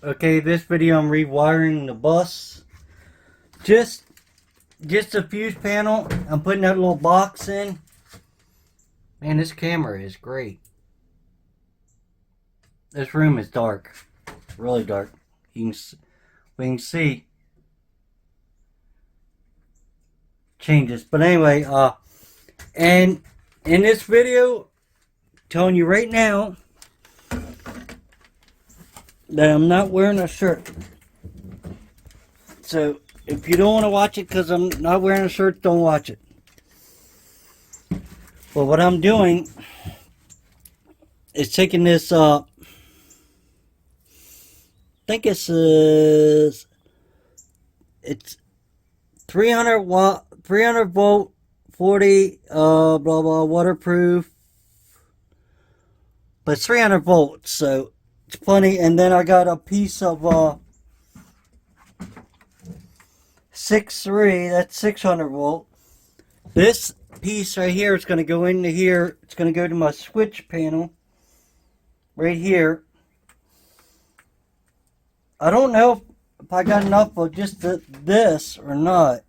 Okay, this video I'm rewiring the bus. Just just a fuse panel. I'm putting that little box in. Man, this camera is great. This room is dark, really dark. You can we can see changes. But anyway, and in this video, telling you right now that I'm not wearing a shirt. So if you don't want to watch it because I'm not wearing a shirt, don't watch it. But what I'm doing is taking this, I think it's 300 watt, 300 volt, 40, blah, blah, waterproof. But it's 300 volts, so it's plenty. And then I got a piece of, 6.3, that's 600 volt. This piece right here is going to go into here. It's going to go to my switch panel right here. I don't know if I got enough of just this or not.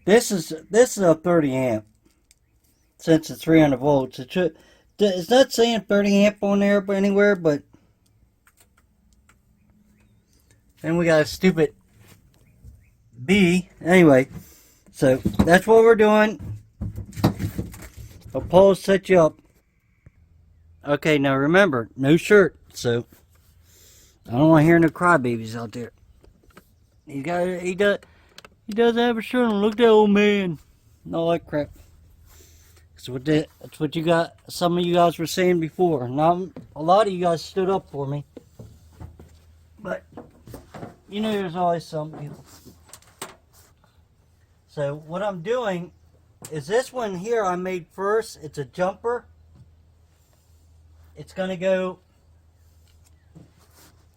This is a 30 amp. Since it's 300 volts, it's not saying 30 amp on there but anywhere, but then we got a stupid B. Anyway, so that's what we're doing. I'll pause, set you up. Okay, now remember, no shirt, so I don't want to hear no crybabies out there. He does have a shirt on. Look at that old man. And all that crap. That's what you got. Some of you guys were saying before. Now a lot of you guys stood up for me, but you know there's always some people. So what I'm doing is this one here I made first. It's a jumper. It's gonna go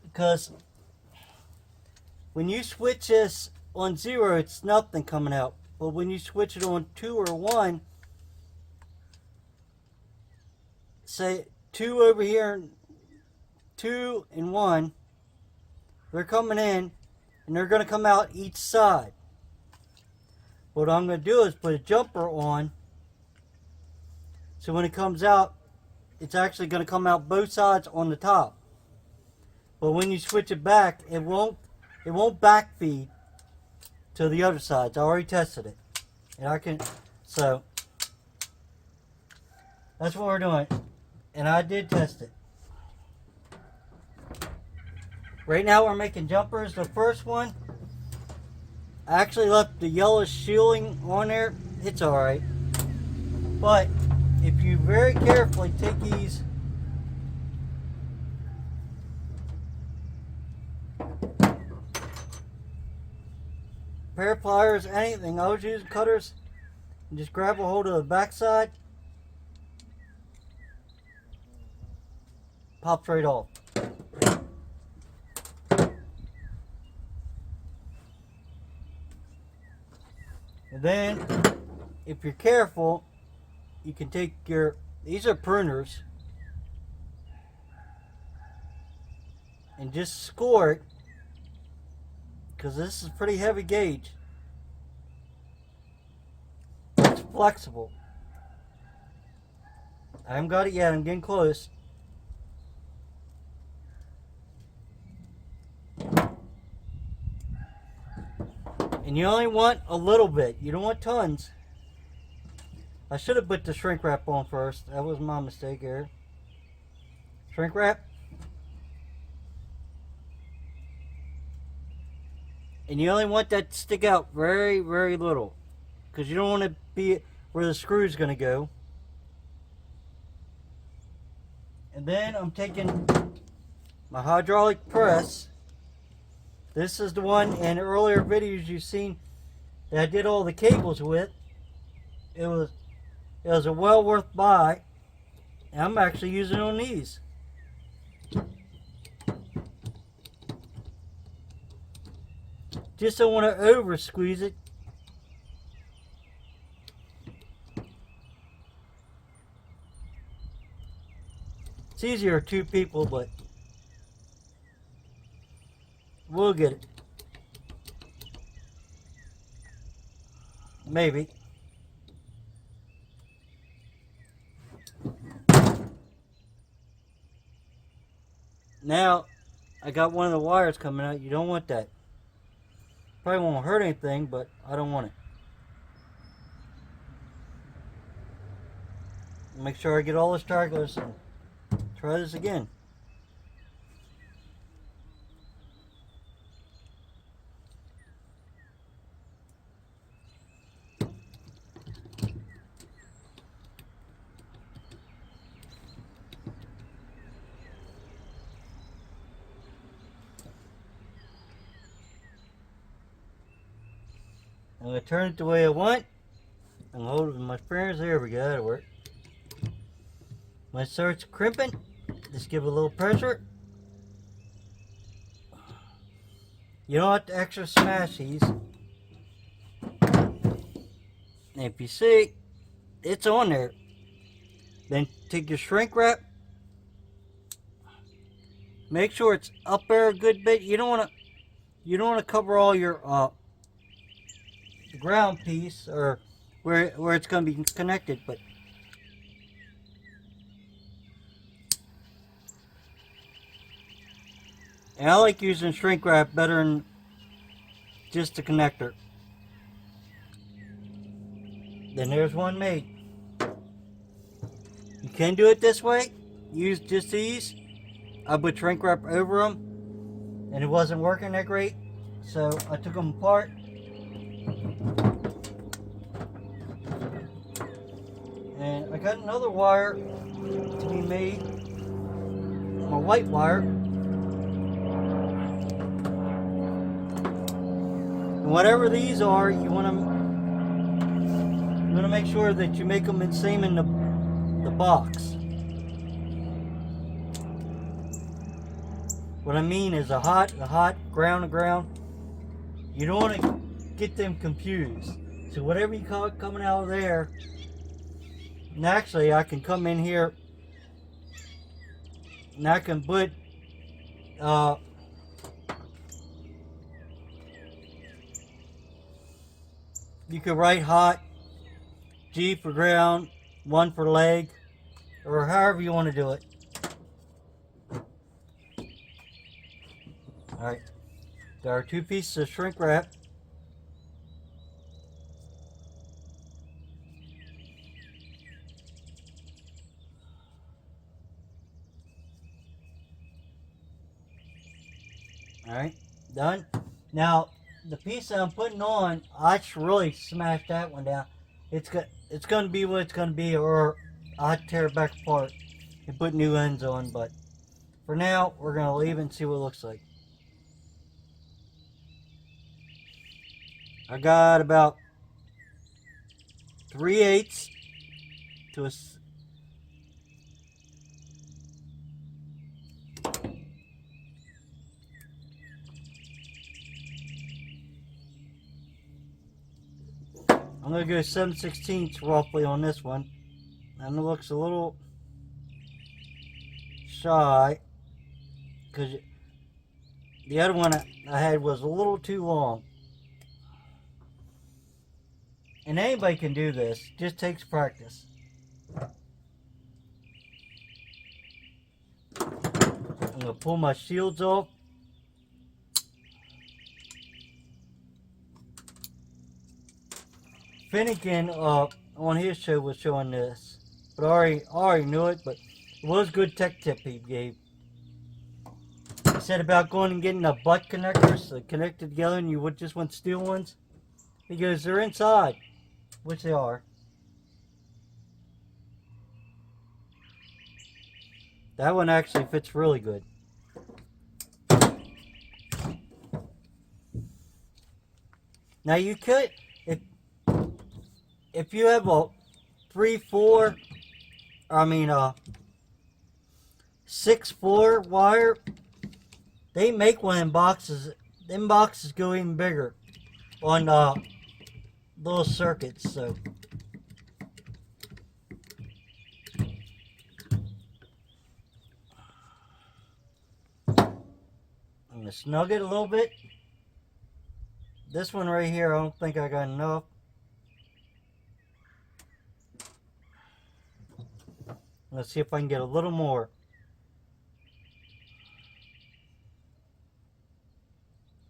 because when you switch this on 0, it's nothing coming out. But when you switch it on 2 or 1, say 2 over here, 2 and 1, they're coming in and they're going to come out each side. What I'm going to do is put a jumper on, so when it comes out, it's actually going to come out both sides on the top. But when you switch it back, it won't backfeed to the other sides. I already tested it, and so that's what we're doing. And I did test it. Right now we're making jumpers. The first one, I actually left the yellow shielding on there. It's alright. But if you very carefully take these pair of pliers, anything, I was using cutters, and just grab a hold of the backside, pops right off. And then, if you're careful, you can take these are pruners, and just score it, because this is a pretty heavy gauge. It's flexible. I haven't got it yet, I'm getting close. And you only want a little bit. You don't want tons. I should have put the shrink wrap on first. That was my mistake here. Shrink wrap. And you only want that to stick out very, very little. Because you don't want to be where the screw is going to go. And then I'm taking my hydraulic press. This is the one in earlier videos you've seen that I did all the cables with. It was a well worth buy. And I'm actually using it on these. Just don't want to over squeeze it. It's easier with 2 people, but we'll get it. Maybe. Now, I got one of the wires coming out. You don't want that. Probably won't hurt anything, but I don't want it. Make sure I get all the stragglers and try this again. I'm going to turn it the way I want. I'm going to hold it with my fingers. There we go. That'll work. When it starts crimping, just give it a little pressure. You don't have to extra smash these. And if you see, it's on there. Then take your shrink wrap. Make sure it's up there a good bit. You don't want to cover all your the ground piece or where it's going to be connected, but and I like using shrink wrap better than just the connector. Then there's one made. You can do it this way. Use just these. I put shrink wrap over them, and it wasn't working that great, so I took them apart. And I got another wire to be made, my white wire. And whatever these are, you want to make sure that you make them the same in the box. What I mean is a hot, ground to ground. You don't want to get them confused. So whatever you call it coming out of there, and actually I can come in here and I can put you could write hot, G for ground, 1 for leg, or however you want to do it. Alright, there are 2 pieces of shrink wrap. Alright, done. Now, the piece that I'm putting on, I should really smash that one down. It's going to be what it's going to be, or I tear it back apart and put new ends on. But for now, we're going to leave it and see what it looks like. I got about 3/8 to a I'm going to go 7/16 roughly on this one. And it looks a little shy because the other one I had was a little too long. And anybody can do this, just takes practice. I'm going to pull my shields off. Finnegan on his show was showing this, but I already knew it, but it was a good tech tip he gave. He said about going and getting the butt connectors connected together, and you would just want steel ones. He goes, they're inside, which they are. That one actually fits really good. Now you could, if you have a 3/4, 6/4 wire, they make one in boxes. Them boxes go even bigger on little circuits. So to snug it a little bit. This one right here, I don't think I got enough. Let's see if I can get a little more.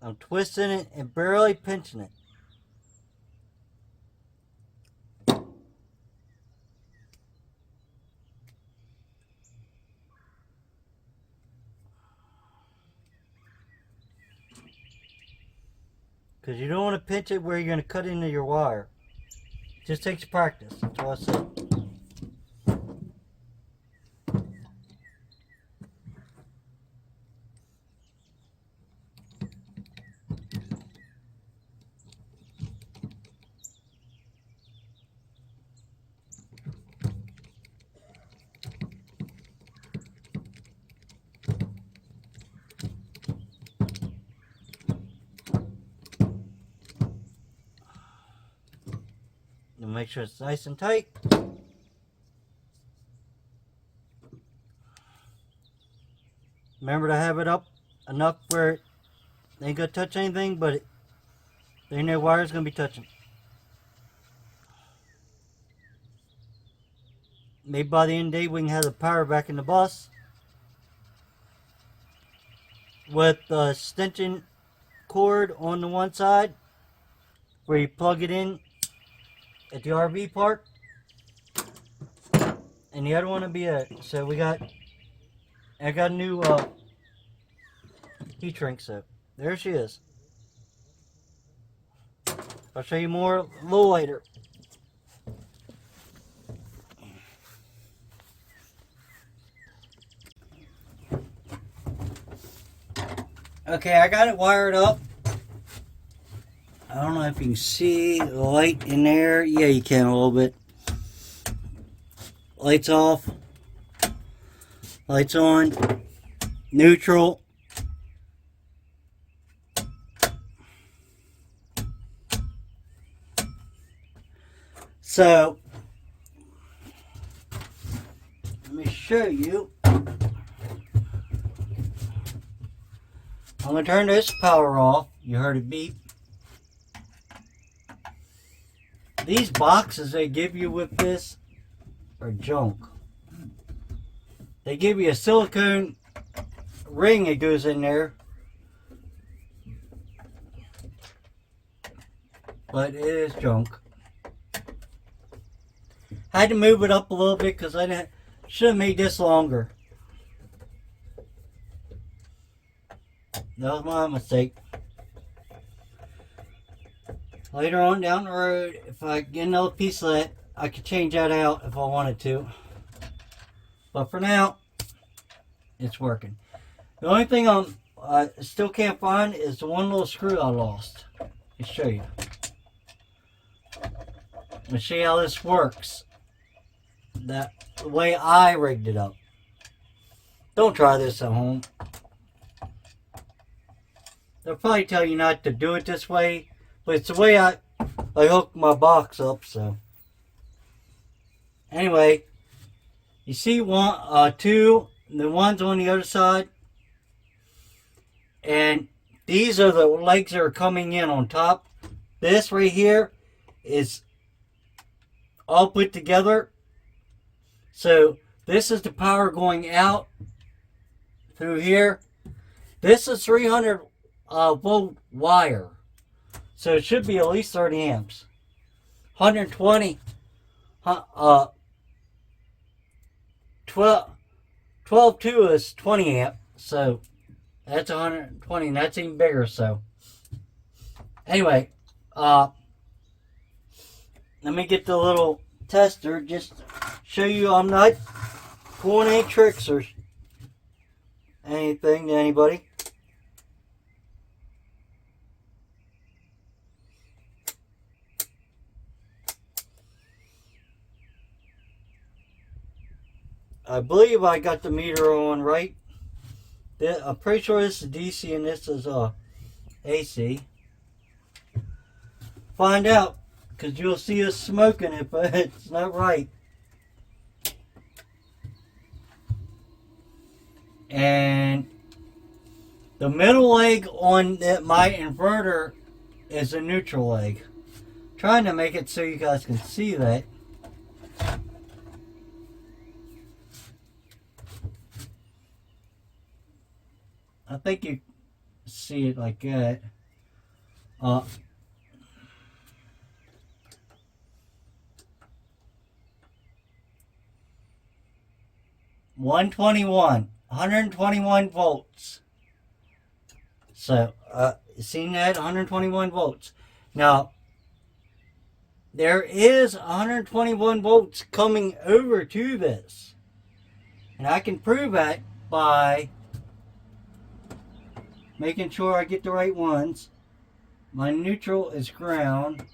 I'm twisting it and barely pinching it. Because you don't want to pinch it where you're going to cut into your wire. It just takes practice. That's what I said. And make sure it's nice and tight. Remember to have it up enough where it ain't gonna touch anything, but there ain't no wire's gonna be touching. Maybe by the end of the day we can have the power back in the bus with the extension cord on the one side where you plug it in at the RV park, and the other one will be it. So I got a new heat shrink, so there she is. I'll show you more a little later. Okay, I got it wired up. I don't know if you can see the light in there. Yeah, you can a little bit. Lights off. Lights on. Neutral. So, let me show you. I'm going to turn this power off. You heard it beep. These boxes they give you with this are junk. They give you a silicone ring that goes in there, but it is junk. I had to move it up a little bit because I should have made this longer. That was my mistake. Later on down the road, if I get another piece of that, I could change that out if I wanted to. But for now, it's working. The only thing I still can't find is the one little screw I lost. I'll show you. Let me show you how this works. The way I rigged it up. Don't try this at home. They'll probably tell you not to do it this way, but it's the way I hook my box up, so. Anyway, you see one, two, the ones on the other side, and these are the legs that are coming in on top. This right here is all put together. So this is the power going out through here. This is 300 volt wire, so it should be at least 30 amps. 120 12 2 is 20 amp, so that's 120, and that's even bigger. So anyway, let me get the little tester, just show you I'm not pulling any tricks or anything to anybody. I believe I got the meter on right. I'm pretty sure this is DC and this is AC. Find out, because you'll see us smoking it, but it's not right. And The middle leg on my inverter is a neutral leg. Trying to make it so you guys can see that. I think you see it like that. 121 volts. So, you seen that? 121 volts. Now, there is 121 volts coming over to this. And I can prove that by making sure I get the right ones. My neutral is ground.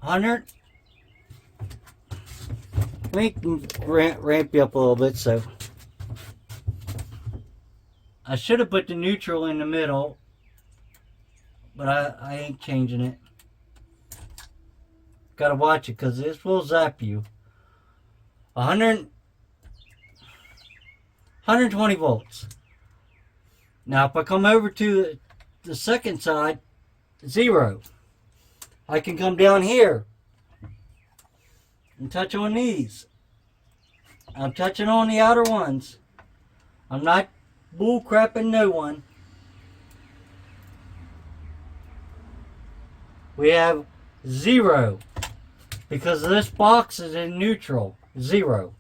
Let me ramp you up a little bit. So I should have put the neutral in the middle, but I ain't changing it. Gotta watch it because this will zap you. 120 volts. Now if I come over to the second side, 0. I can come down here and touch on these. I'm touching on the outer ones. I'm not bull crapping no one. We have 0 because this box is in neutral. 0.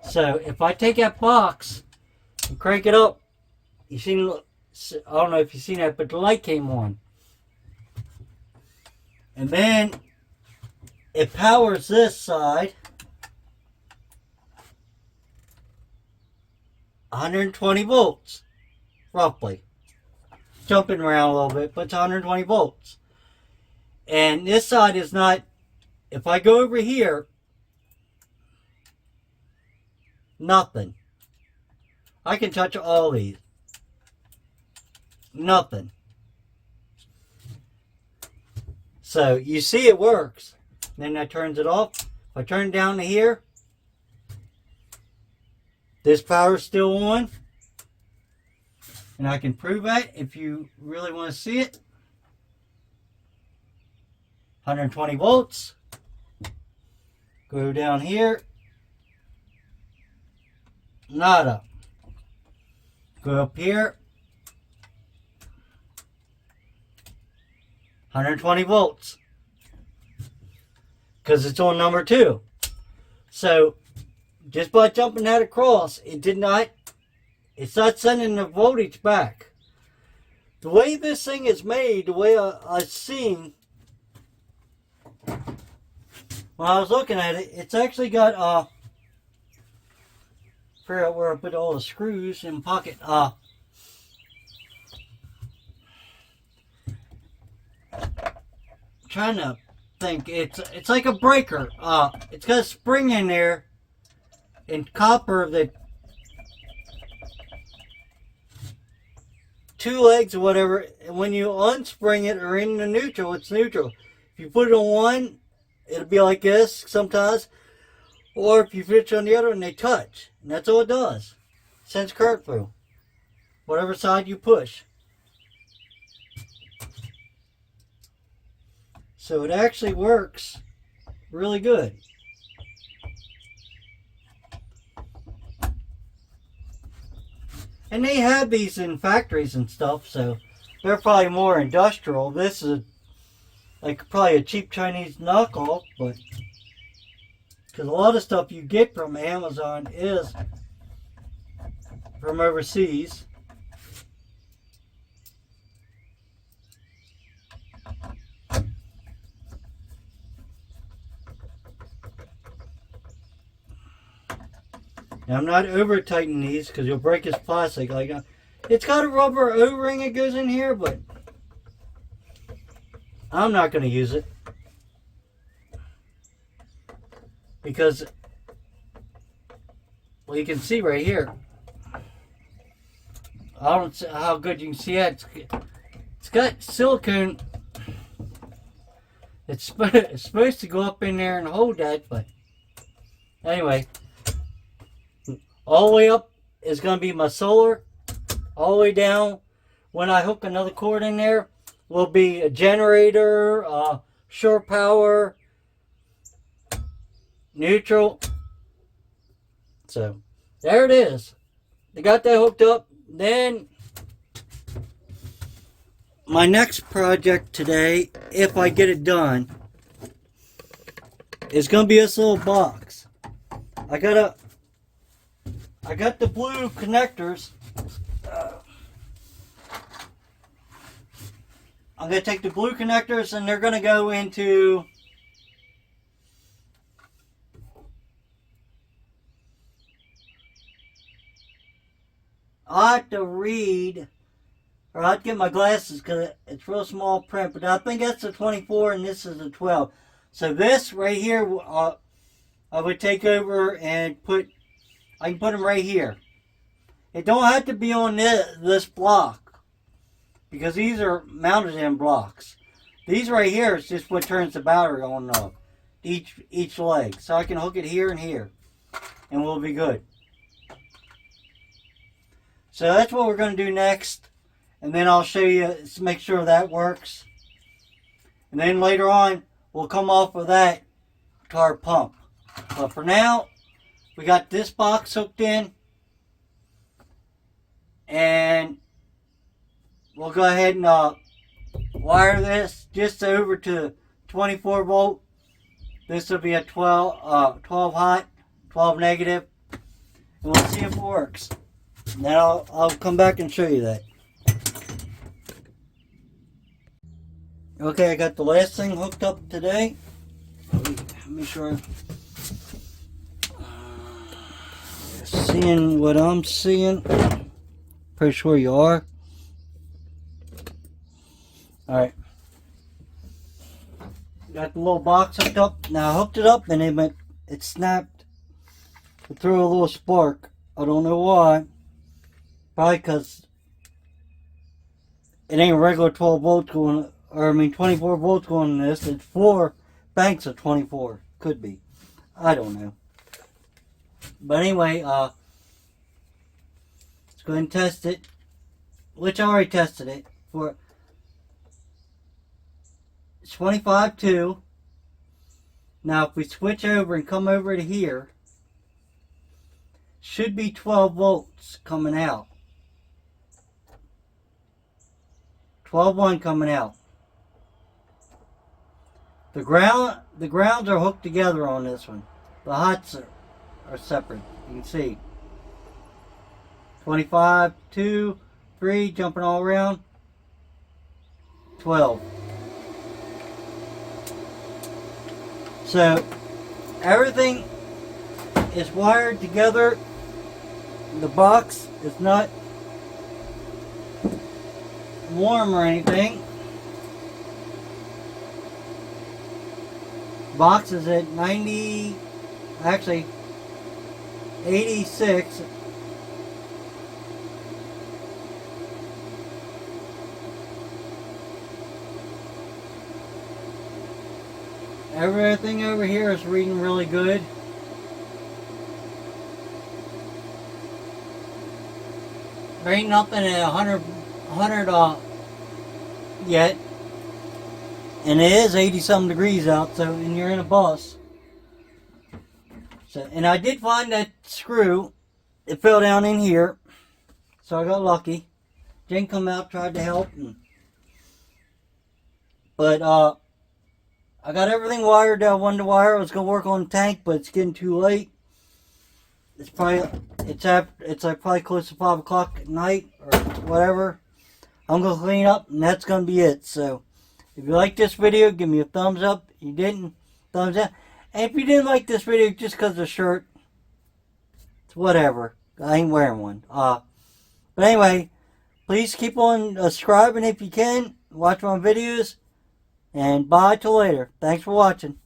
So if I take that box and crank it up, you seen? I don't know if you've seen that, but the light came on, and then it powers this side. 120 volts, roughly. Jumping around a little bit, but it's 120 volts. And this side is not, if I go over here, nothing. I can touch all these. Nothing. So you see it works. Then that turns it off. If I turn down to here, this power's still on. And I can prove that if you really want to see it. 120 volts. Go down here. Nada. Go up here. 120 volts. Because it's on number 2. So, just by jumping that across, it's not sending the voltage back. The way this thing is made, the way I've seen, when I was looking at it, it's actually got, figure out where I put all the screws in pocket, trying to think, it's like a breaker, it's got a spring in there, in copper that 2 legs or whatever, and when you unspring it or in the neutral, it's neutral. If you put it on one, it'll be like this sometimes, or if you put it on the other and they touch, and that's all it does. Sends current through, whatever side you push. So it actually works really good. And they have these in factories and stuff, so they're probably more industrial. This is like probably a cheap Chinese knockoff, but because a lot of stuff you get from Amazon is from overseas. Now, I'm not over tightening these because you'll break this plastic. Like, it's got a rubber O-ring that goes in here, but I'm not going to use it because, well, you can see right here. I don't see how good you can see it. It's got silicone. It's supposed to go up in there and hold that, but anyway. All the way up is going to be my solar. All the way down, when I hook another cord in there, will be a generator, shore power, neutral. So, there it is. They got that hooked up. Then, my next project today, if I get it done, is going to be this little box. I got the blue connectors. I'm going to take the blue connectors and they're going to go into I have to read, or I have to get my glasses because it's real small print, but I think that's a 24 and this is a 12. So this right here, I would take over and I can put them right here. It don't have to be on this block because these are mounted in blocks. These right here is just what turns the battery on and off, each leg. So I can hook it here and here and we'll be good. So that's what we're going to do next. And then I'll show you, make sure that works. And then later on, we'll come off of that to our pump. But for now, we got this box hooked in. And we'll go ahead and wire this just over to 24 volt. This will be a 12 hot, 12 negative. And we'll see if it works. And then I'll come back and show you that. Okay, I got the last thing hooked up today. Let me sure. Seeing what I'm seeing. Pretty sure you are. Alright. Got the little box hooked up. Now I hooked it up and it snapped. It threw a little spark. I don't know why. Probably because it ain't regular 12 volts going, or I mean 24 volts going in this. It's 4 banks of 24. Could be. I don't know. But anyway, let's go ahead and test it. Which I already tested it for. It's 25.2. Now if we switch over and come over to here, should be 12 volts coming out. 12.1 coming out. The grounds are hooked together on this one. The hots are separate. You can see 25, 2, 3, jumping all around. 12. So everything is wired together. The box is not warm or anything. Box is at 90, actually 86. Everything over here is reading really good. There ain't nothing at 100 yet. And it is 80-some degrees out, so, and you're in a bus. So, and I did find that screw. It fell down in here. So I got lucky. Jen come out, tried to help. But, I got everything wired that I wanted to wire. I was going to work on the tank, but it's getting too late. It's like probably close to 5 o'clock at night or whatever. I'm going to clean up and that's going to be it. So if you like this video, give me a thumbs up. If you didn't, thumbs down. And if you didn't like this video just because of the shirt, it's whatever. I ain't wearing one. But anyway, please keep on subscribing if you can. Watch my videos. And bye till later. Thanks for watching.